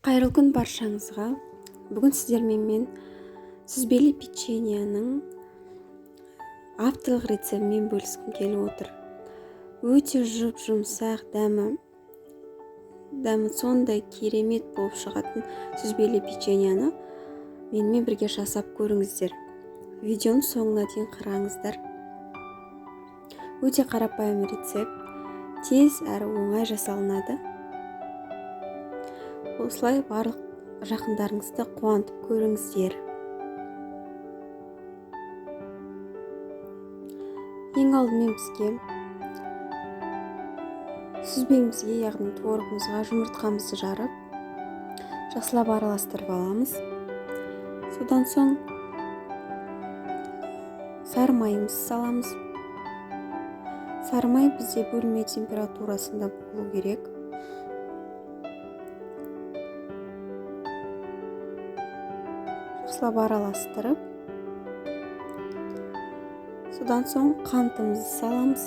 Қайырлы күн баршаңызға. Бүгін сіздермен мен сүзбелі печеньенің авторлық рецептімен бөліскім келіп отыр. Өте жұмсақ, дәмі сондай керемет болып шығатын сүзбелі печеньені менімен бірге жасап көріңіздер. Видеоны соңына дейін қараңыздар. Өте қарапайым рецепт, тез әрі оңай жасалынады. Осылай барлық жақындарыңызды қуантып көріңіздер. Ең алдымен бізге сүзбемізге, яғни творогымызға жұмыртқамызды жарып, жақсылап араластырып аламыз. Содан соң сары майымызды саламыз. Сары май бізде бөлме температурасында болу керек. Жақсылап араластырып, содан соң қантымызды саламыз.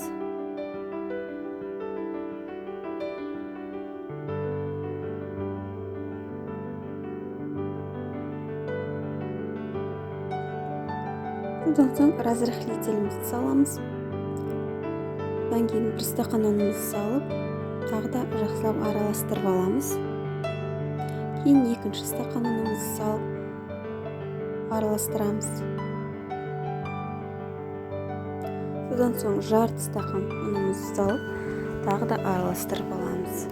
Содан соң разрыхлителімізді саламыз. Одан кейін бір стақан ұнымызды салып, тағы да жақсылап араластырып аламыз. Кейін екінші стақан ұнымызды салып араластырамыз. Содан соң жарты стақан ұнымызды салып, тағы да араластырып аламыз.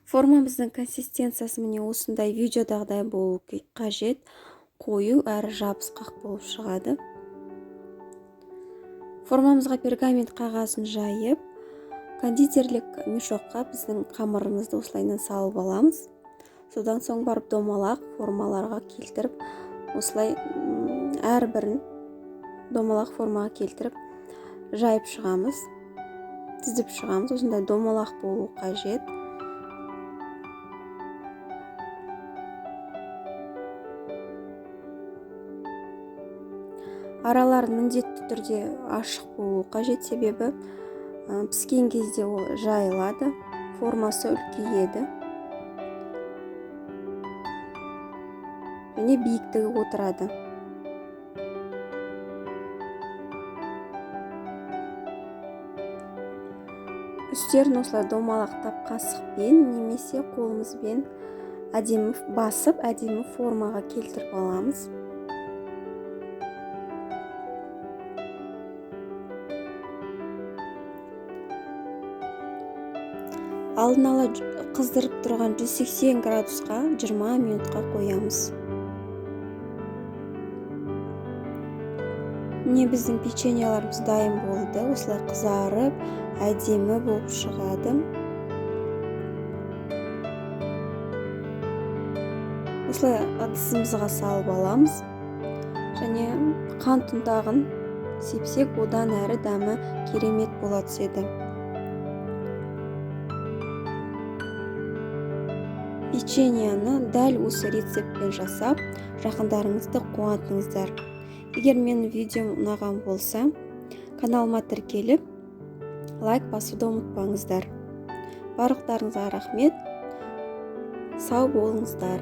Формамыздың консистенциясы міне осындай видеодағыдай болу қажет. Қою әрі жабысқақ болып шығады. Формамызға пергамент қағазын жайып, кондитерлік мешокқа біздің қамырымызды осылайынан салып аламыз. Содан соң барып домалақ формаларға келтіріп, осылай әрбірін домалақ формаға келтіріп жайып шығамыз, тізіп шығамыз. Осындай домалақ болу қажет. Аралары міндетті түрде ашық болу қажет, себебі піскен кезде ол жайылады, формасы үлкейеді және биіктігі отырады. Үстерін осылай домалақтап қасықпен немесе қолымызбен әдемі басып, әдемі формаға келтіріп аламыз. Алдын ала қыздырып тұрған 180 градусқа 20 минутқа қоямыз. Міне біздің печеньеларымыз дайын болды. Осылай қызарып, әдемі болып шығады. Осылай ыдысымызға салып аламыз. Және қант ұнтағын сепсек, одан әрі дәмі керемет бола түседі. Печеньені дәл осы рецептпен жасап, жақындарыңызды қуантыңыздар. Егер менің видеом ұнаған болса, каналыма тіркеліп, лайк басуды ұмытпаңыздар. Барлықтарыңызға рахмет. Сау болыңыздар.